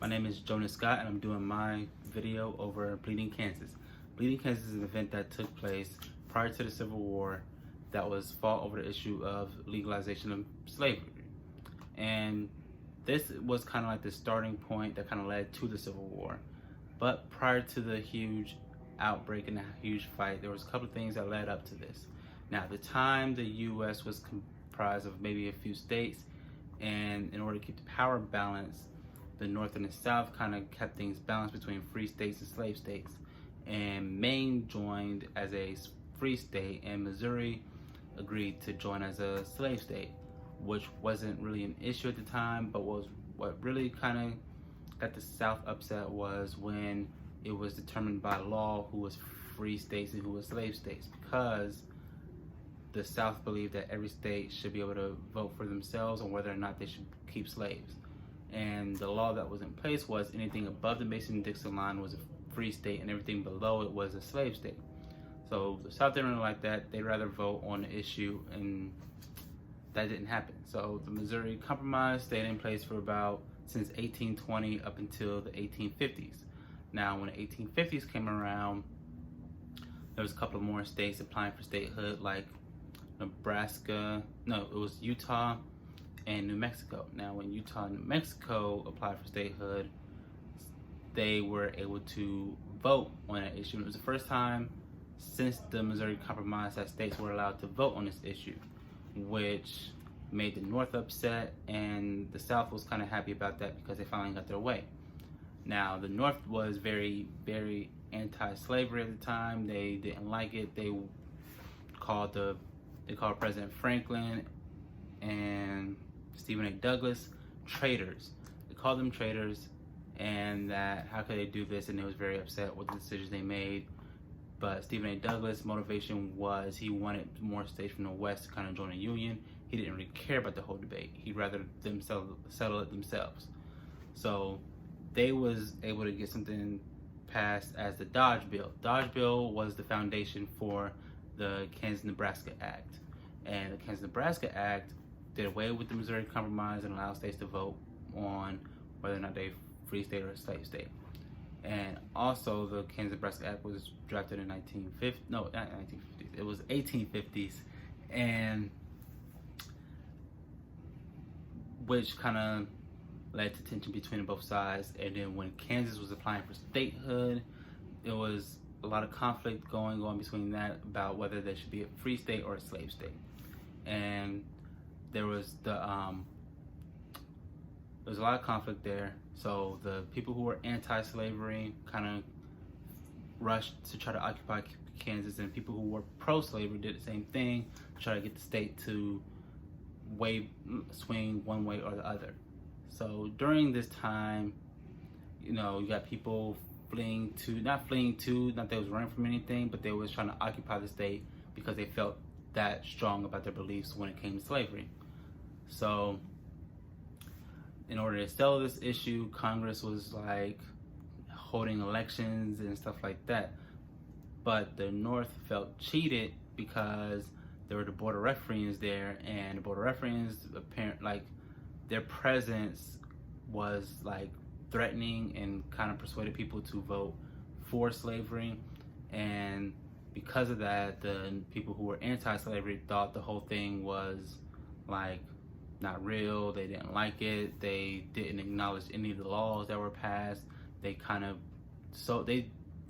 My name is Jonas Scott, and I'm doing my video over Bleeding Kansas. Bleeding Kansas is an event that took place prior to the Civil War that was fought over the issue of legalization of slavery. And this was kind of like the starting point that kind of led to the Civil War. But prior to the huge outbreak and the huge fight, there was a couple of things that led up to this. Now, at the time, the U.S. was comprised of maybe a few states, and in order to keep the power balance, the North and the South kind of kept things balanced between free states and slave states. And Maine joined as a free state, and Missouri agreed to join as a slave state, which wasn't really an issue at the time, but was what really kind of got the South upset was when it was determined by law who was free states and who was slave states, because the South believed that every state should be able to vote for themselves on whether or not they should keep slaves. And the law that was in place was anything above the Mason-Dixon line was a free state and everything below it was a slave state. So the South didn't really like that. They'd rather vote on the issue, and that didn't happen. So the Missouri Compromise stayed in place for about since 1820 up until the 1850s. Now, when the 1850s came around, there was a couple of more states applying for statehood, like it was Utah and New Mexico. Now, when Utah and New Mexico applied for statehood, they were able to vote on that issue. It was the first time since the Missouri Compromise that states were allowed to vote on this issue, which made the North upset, and the South was kind of happy about that because they finally got their way. Now, the North was very, very anti-slavery at the time. They didn't like it. They called President Franklin and Stephen A. Douglas traitors. They called them traitors, and that how could they do this, and they was very upset with the decisions they made. But Stephen A. Douglas' motivation was he wanted more states from the West to kind of join a union. He didn't really care about the whole debate. He'd rather settle it themselves. So they was able to get something passed as the Dodge Bill. Dodge Bill was the foundation for the Kansas-Nebraska Act. And the Kansas-Nebraska Act did away with the Missouri Compromise and allowed states to vote on whether or not they free state or a slave state. And also, the Kansas-Nebraska Act was drafted in 1950s. It was 1850s, and which kind of led to tension between both sides. And then when Kansas was applying for statehood, there was a lot of conflict going on between that about whether there should be a free state or a slave state. And there was a lot of conflict there. So the people who were anti-slavery kind of rushed to try to occupy Kansas, and people who were pro-slavery did the same thing, to try to get the state to swing one way or the other. So during this time, you got people not that they was running from anything, but they was trying to occupy the state because they felt that strong about their beliefs when it came to slavery. So in order to settle this issue, Congress was like holding elections and stuff like that. But the North felt cheated because there were the Board of Referees there, and the Board of Referees, their presence was like threatening and kind of persuaded people to vote for slavery. And because of that, the people who were anti-slavery thought the whole thing was like not real. They didn't like it. They didn't acknowledge any of the laws that were passed. They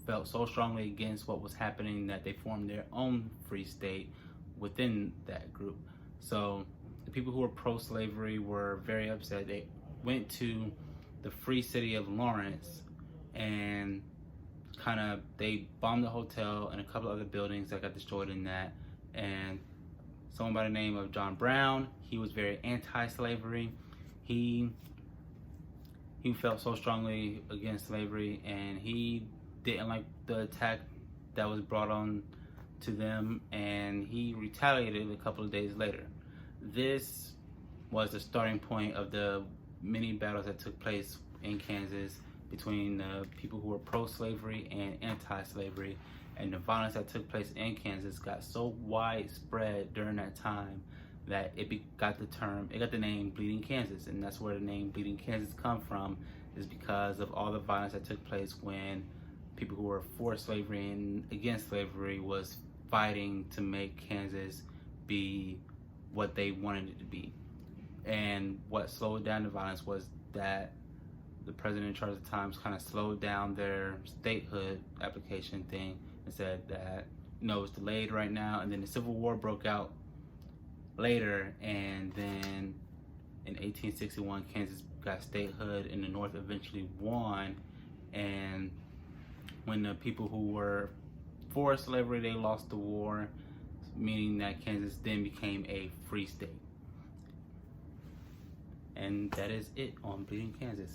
felt so strongly against what was happening that they formed their own free state within that group. So the people who were pro-slavery were very upset. They went to the free city of Lawrence, and they bombed the hotel and a couple other buildings that got destroyed in that. And someone by the name of John Brown, he was very anti-slavery. He felt so strongly against slavery, and he didn't like the attack that was brought on to them, and he retaliated a couple of days later. This was the starting point of the many battles that took place in Kansas between the people who were pro-slavery and anti-slavery. And the violence that took place in Kansas got so widespread during that time that it got the name Bleeding Kansas, and that's where the name Bleeding Kansas come from, is because of all the violence that took place when people who were for slavery and against slavery was fighting to make Kansas be what they wanted it to be. And what slowed down the violence was that the president in charge at the time kind of slowed down their statehood application thing and said that, it's delayed right now. And then the Civil War broke out later, and then in 1861 Kansas got statehood and the North eventually won. And when the people who were for slavery, they lost the war, meaning that Kansas then became a free state. And that is it on Bleeding Kansas.